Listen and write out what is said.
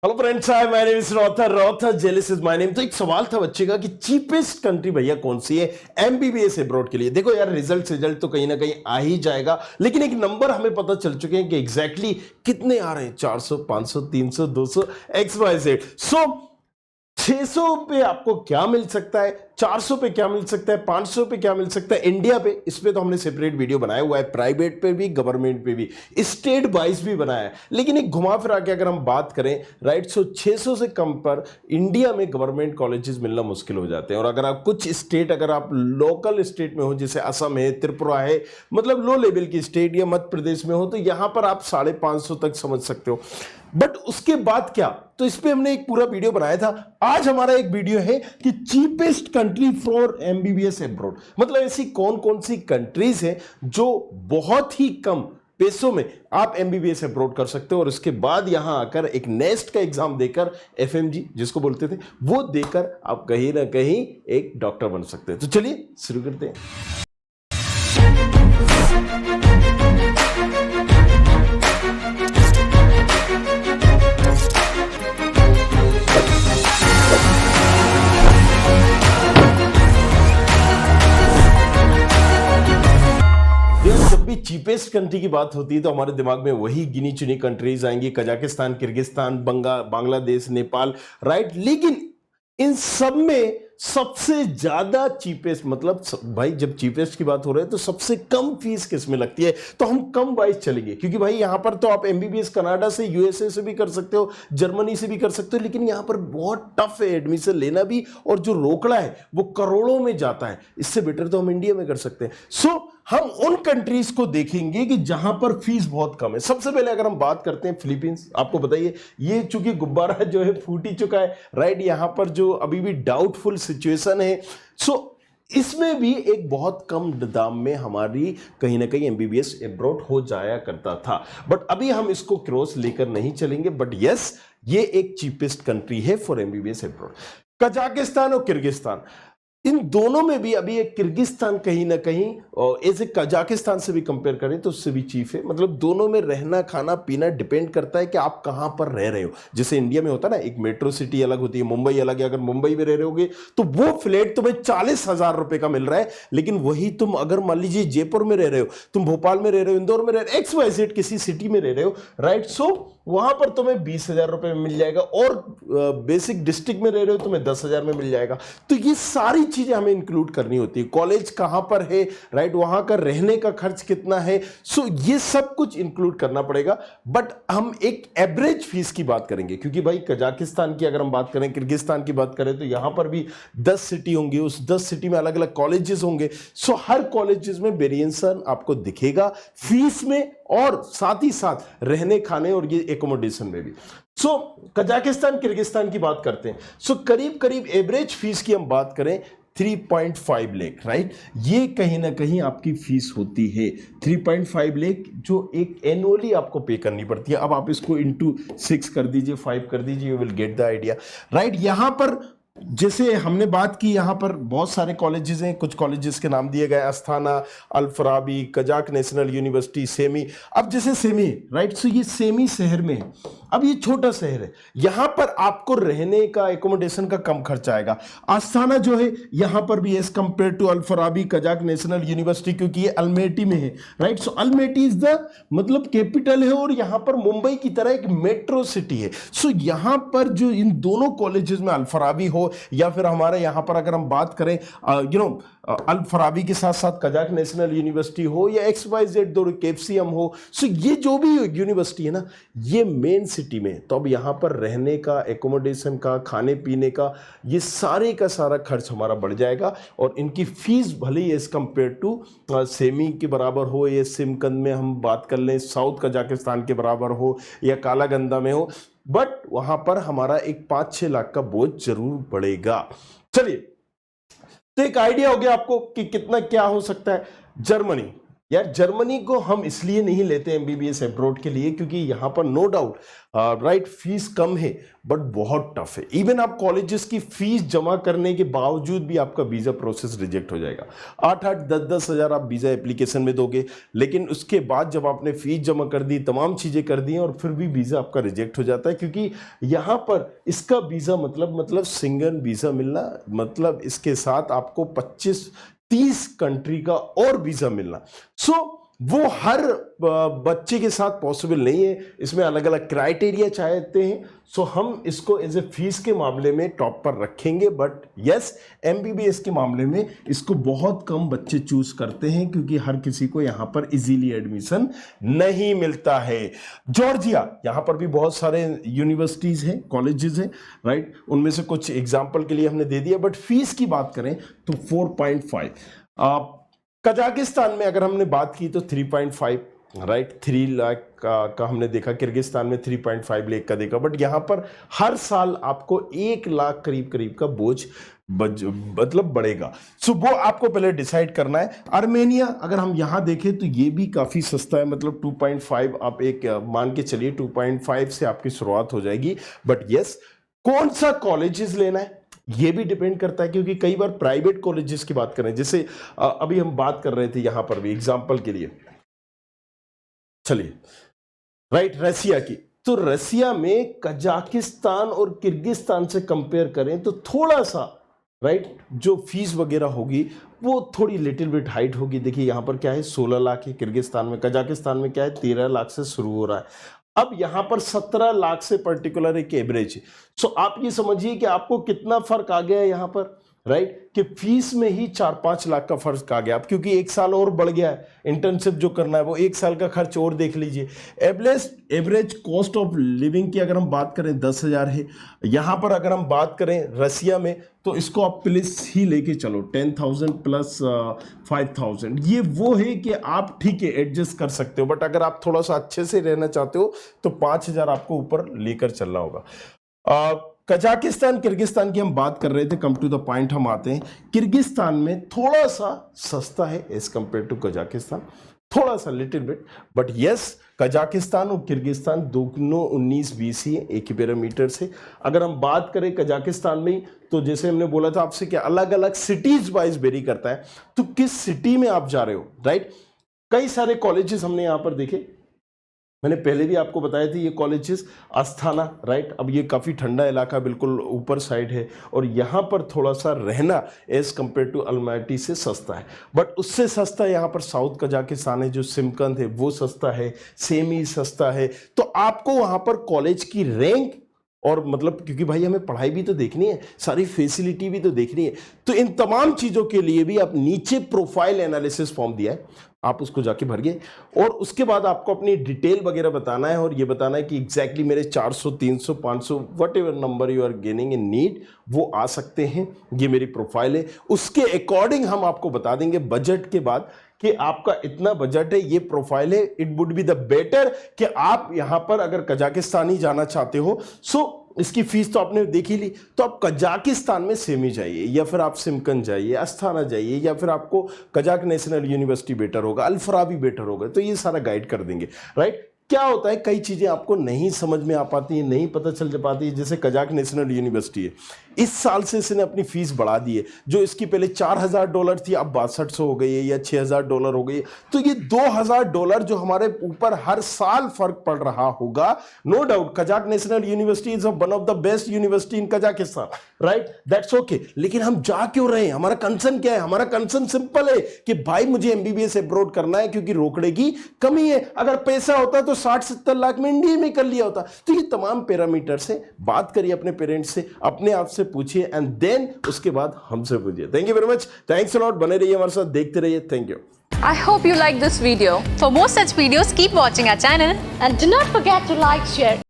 Hello friends, hi my name is Rother. Rother Jelis is my name. तो एक सवाल था बच्चे का कि चीपेस्ट कंट्री भैया कौन सी है एमबीबीएस अब्रॉड के लिए। देखो यार, रिजल्ट तो कहीं ना कहीं आ ही जाएगा, लेकिन एक नंबर हमें पता चल चुके हैं कि एग्जैक्टली कितने आ रहे हैं। 400, 500, 300, 200, एक्स वाई जेड। सो 600 पे आपको क्या मिल सकता है, 400 पे क्या मिल सकता है, 500 पे क्या मिल सकता है इंडिया पे। इस पे तो हमने सेपरेट वीडियो बनाया हुआ है, प्राइवेट पे भी, गवर्नमेंट पे भी, स्टेट वाइज भी बनाया है। लेकिन एक घुमा फिरा के अगर हम बात करें, राइट, सो 600 से कम पर इंडिया में गवर्नमेंट कॉलेजेस मिलना मुश्किल हो जाते हैं। और अगर आप कुछ स्टेट, अगर आप लोकल स्टेट में हो, जैसे असम है, त्रिपुरा है, मतलब लो लेवल की स्टेट, या मध्य प्रदेश में हो, तो यहां पर आप 550 तक समझ सकते हो। बट उसके बाद क्या, तो इस पे हमने एक पूरा वीडियो बनाया था। आज हमारा एक वीडियो है कि cheapest country for MBBS abroad, मतलब ऐसी कौन कौन सी कंट्रीज हैं जो बहुत ही कम पैसों में आप एमबीबीएस अब्रॉड कर सकते हो, और उसके बाद यहां आकर एक नेस्ट का एग्जाम देकर, एफएमजी जिसको बोलते थे, वो देकर आप कहीं ना कहीं एक डॉक्टर बन सकते हैं। तो चलिए शुरू करते हैं। जब भी चीपेस्ट कंट्री की बात होती है तो हमारे दिमाग में वही गिनी चुनी कंट्रीज आएंगी, Kazakhstan, Kyrgyzstan, Bangladesh, Nepal, right. लेकिन इन सब में सबसे ज्यादा चीपेस्ट, मतलब भाई जब चीपेस्ट की बात हो रही है तो सबसे कम फीस किस में लगती है, तो हम कम वाइज चलेंगे। क्योंकि भाई यहां पर तो आप एमबीबीएस कनाडा से, यूएसए से भी कर सकते हो, जर्मनी से भी कर सकते हो, लेकिन यहां पर बहुत टफ है एडमिशन लेना भी, और जो रोकड़ा है वो करोड़ों में जाता है। इससे बेटर तो हम इंडिया में कर सकते हैं। सो हम उन कंट्रीज को देखेंगे कि जहां पर फीस बहुत कम है। सबसे पहले अगर हम बात करते हैं फिलीपींस, आपको बताइए, ये चूंकि गुब्बारा जो है फूट ही चुका है, राइट। यहां पर जो अभी भी डाउटफुल सिचुएशन है, सो इसमें भी एक बहुत कम दाम में हमारी कहीं ना कहीं एमबीबीएस अब्रॉड हो जाया करता था। बट अभी हम इसको क्रॉस लेकर नहीं चलेंगे, बट यस, ये एक चीपेस्ट कंट्री है फॉर एमबीबीएस अब्रॉड। कजाकिस्तान और किर्गिस्तान, इन दोनों में भी अभी एक किर्गिस्तान कहीं ना कहीं ऐसे कजाकिस्तान से भी कंपेयर करें तो उससे भी चीफ है। मतलब दोनों में रहना, खाना, पीना डिपेंड करता है कि आप कहां पर रह रहे हो। जैसे इंडिया में होता है ना, एक मेट्रो सिटी अलग होती है, मुंबई अलग है। अगर मुंबई में रह रहे होगे तो वो फ्लैट तुम्हें 40,000 रुपए का मिल रहा है, लेकिन वही तुम अगर मान लीजिए जयपुर में रह रहे हो, तुम भोपाल में रह रहे हो, इंदौर में रह रहे हो, एक्स वाई जेड किसी सिटी में रह रहे हो, राइट, सो वहां पर तुम्हें 20,000 रुपए में मिल जाएगा, और बेसिक डिस्ट्रिक्ट में रह रहे हो तुम्हें 10,000 में मिल जाएगा। तो ये सारी चीजें हमें इंक्लूड करनी होती है। कॉलेज कहां पर है, राइट, वहां का रहने का खर्च कितना है, सो ये सब कुछ इंक्लूड करना पड़ेगा। बट हम एक एवरेज फीस की बात करेंगे, क्योंकि भाई कजाकिस्तान की अगर हम बात करें, किर्गिस्तान की बात करें, तो यहां पर भी 10 सिटी होंगी, उस 10 सिटी में अलग अलग कॉलेजेस होंगे। सो हर कॉलेजेस में वेरिएशन आपको दिखेगा फीस में, और साथ ही साथ रहने, खाने और ये एकोमोडेशन में भी। सो कजाकिस्तान, किर्गिस्तान की बात करते हैं, सो करीब करीब एवरेज फीस की हम बात करें 3.5 लाख, राइट। ये कहीं ना कहीं आपकी फीस होती है 3.5 लाख, जो एक एनुअली आपको पे करनी पड़ती है। अब आप इसको इंटू 6 कर दीजिए, 5 कर दीजिए, you will get the idea, right. यहां पर जैसे हमने बात की, यहां पर बहुत सारे कॉलेजेस हैं, कुछ कॉलेजेस के नाम दिए गए, Astana, Al Farabi, Kazakh national university, Semey. अब जैसे सेमी, राइट, सो ये सेमी शहर में है। अब ये छोटा शहर है, यहां पर आपको रहने का, एकोमोडेशन का कम खर्चा आएगा। आस्थाना जो है यहां पर भी as compare to Al Farabi, Kazakh national university, क्योंकि ये अल्मेटी में है, right. So Almaty is the मतलब कैपिटल है, और यहां पर मुंबई की तरह एक मेट्रो सिटी है। सो यहां पर जो इन दोनों कॉलेजेस में, अल फराबी हो या फिर हमारे यहां पर अगर हम बात करें अल फराबी के साथ साथ कजाक नेशनल यूनिवर्सिटी हो, या एक्स वाई जेड दो केएफसीएम हो, सो ये जो भी यूनिवर्सिटी है ना, ये मेन सिटी में, तो अब यहां पर रहने का, एकोमोडेशन का, खाने पीने का, ये सारे का सारा खर्च हमारा बढ़ जाएगा। और इनकी फीस भले ही एज कंपेयर टू सेमी के बराबर हो, या सिमकंद में हम बात कर लें साउथ कजाकिस्तान के बराबर हो, या कालागंदा में हो, बट वहां पर हमारा एक 5-6 लाख का बोझ जरूर बढ़ेगा। चलिए, तो एक आइडिया हो गया आपको कि कितना क्या हो सकता है। जर्मनी, यार जर्मनी को हम इसलिए नहीं लेते एमबीबीएस अब्रॉड के लिए क्योंकि यहाँ पर नो डाउट राइट फीस कम है बट बहुत टफ है। इवन आप कॉलेजेस की फीस जमा करने के बावजूद भी आपका वीजा प्रोसेस रिजेक्ट हो जाएगा। 8-8 10-10 हज़ार आप वीजा एप्लीकेशन में दोगे, लेकिन उसके बाद जब आपने फीस जमा कर दी, तमाम चीज़ें कर दी और फिर भी वीज़ा आपका रिजेक्ट हो जाता है, क्योंकि यहाँ पर इसका वीज़ा मतलब सिंगल वीज़ा मिलना, मतलब इसके साथ आपको 25-30 कंट्री का और वीज़ा मिलना। सो वो हर बच्चे के साथ पॉसिबल नहीं है, इसमें अलग अलग क्राइटेरिया चाहते हैं। सो हम इसको एज ए फीस के मामले में टॉप पर रखेंगे, बट यस एमबीबीएस के मामले में इसको बहुत कम बच्चे चूज करते हैं क्योंकि हर किसी को यहाँ पर इजीली एडमिशन नहीं मिलता है। जॉर्जिया, यहाँ पर भी बहुत सारे यूनिवर्सिटीज हैं, कॉलेजेस हैं, राइट, उनमें से कुछ एग्जाम्पल के लिए हमने दे दिया, बट फीस की बात करें तो 4.5। कजाकिस्तान में अगर हमने बात की तो 3.5, राइट, 3 लाख का हमने देखा, किर्गिस्तान में 3.5 लाख का देखा, बट यहाँ पर हर साल आपको 1 लाख करीब का बोझ मतलब बढ़ेगा। सो वो आपको पहले डिसाइड करना है। आर्मेनिया अगर हम यहाँ देखें तो ये भी काफ़ी सस्ता है, मतलब 2.5 आप एक मान के चलिए 2.5 से आपकी शुरुआत हो जाएगी। बट यस कौन सा कॉलेजेस लेना है ये भी डिपेंड करता है, क्योंकि कई बार प्राइवेट कॉलेजेस की बात करें, जैसे अभी हम बात कर रहे थे यहां पर भी एग्जांपल के लिए, चलिए राइट, रसिया की, तो रसिया में कजाकिस्तान और किर्गिस्तान से कंपेयर करें तो थोड़ा सा राइट जो फीस वगैरह होगी वो थोड़ी लिटिल बिट हाइट होगी। देखिए यहाँ पर क्या है 16 लाख है किर्गिस्तान में, कजाकिस्तान में क्या है 13 लाख से शुरू हो रहा है, अब यहां पर 17 लाख से पर्टिकुलर एक एवरेज है। सो आप ये समझिए कि आपको कितना फर्क आ गया है यहां पर, राइट, कि फीस में ही 4-5 लाख का फर्क आ गया। अब क्योंकि 1 साल और बढ़ गया है, इंटर्नशिप जो करना है वो 1 साल का खर्च और देख लीजिए। एवरेज कॉस्ट ऑफ लिविंग की अगर हम बात करें 10,000 है। यहां पर अगर हम बात करें रसिया में तो इसको आप प्लस ही लेके चलो, 10,000 प्लस 5,000, ये वो है कि आप ठीक है एडजस्ट कर सकते हो, बट अगर आप थोड़ा सा अच्छे से रहना चाहते हो तो 5,000 आपको ऊपर लेकर चलना होगा। कजाकिस्तान किर्गिस्तान की हम बात कर रहे थे, कम टू द पॉइंट हम आते हैं। किर्गिस्तान में थोड़ा सा सस्ता है एज कंपेयर टू कजाकिस्तान, थोड़ा सा little bit, but yes Kazakhstan और किर्गिस्तान दोनों 19-20 ही एक ही पैरामीटर से। अगर हम बात करें कजाकिस्तान में तो जैसे हमने बोला था आपसे कि अलग अलग सिटीज वाइज वेरी करता है, तो किस सिटी में आप जा रहे हो, राइट। कई सारे कॉलेजेस हमने यहाँ पर देखे, मैंने पहले भी आपको बताया था ये कॉलेजेस, अस्थाना, राइट, अब ये काफ़ी ठंडा इलाका बिल्कुल ऊपर साइड है और यहाँ पर थोड़ा सा रहना एज कम्पेयर टू अलमाटी से सस्ता है, बट उससे सस्ता यहाँ पर साउथ कजाकिस्तान है, जो सिमकंद है वो सस्ता है, सेमी सस्ता है। तो आपको वहाँ पर कॉलेज की रैंक और मतलब क्योंकि भाई हमें पढ़ाई भी तो देखनी है, सारी फैसिलिटी भी तो देखनी है, तो इन तमाम चीज़ों के लिए भी आप नीचे प्रोफाइल एनालिसिस फॉर्म दिया है, आप उसको जाके भरिए और उसके बाद आपको अपनी डिटेल वगैरह बताना है और ये बताना है कि एग्जैक्टली मेरे 400 300 500 whatever number you are gaining in need वो आ सकते हैं, ये मेरी प्रोफाइल है। उसके अकॉर्डिंग हम आपको बता देंगे बजट के बाद कि आपका इतना बजट है, ये प्रोफाइल है, it would be the better कि आप यहां पर अगर कजाकिस्तान ही जाना चाहते हो, सो इसकी फीस तो आपने देख ही ली, तो आप कजाकिस्तान में सेमी जाइए या फिर आप सिमकन जाइए, अस्थाना जाइए, या फिर आपको कजाक नेशनल यूनिवर्सिटी बेटर होगा, अल-फराबी बेटर होगा, तो ये सारा गाइड कर देंगे, राइट। क्या होता है कई चीज़ें आपको नहीं समझ में आ पाती हैं, नहीं पता चल पाती है, जैसे कजाक नेशनल यूनिवर्सिटी है, इस साल से इसने अपनी फीस बढ़ा दी है, जो इसकी पहले $4,000 थी अब 6200 हो गई है या $6,000 हो गई है, तो ये $2,000 जो हमारे ऊपर हर साल फर्क पड़ रहा होगा। No doubt Kazakh national university is one of the best university in Kazakhstan, right, that's okay, लेकिन हम जा क्यों रहे हैं, हमारा कंसर्न क्या है? हमारा कंसर्न सिंपल है कि भाई मुझे एमबीबीएस अब्रॉड करना है क्योंकि रोकड़े की कमी है। अगर पैसा होता तो 60-70 लाख में इंडिया में कर लिया होता। तो ये तमाम पैरामीटर से बात करिए अपने पेरेंट्स से, अपने आप से पूछिए एंड देन उसके बाद हमसे पूछिए। Thank you very much, thanks a lot, बने रहिए हमारे साथ, देखते रहिए, thank you. I hope you like this video. For more such videos, keep watching our channel And do not forget to like, share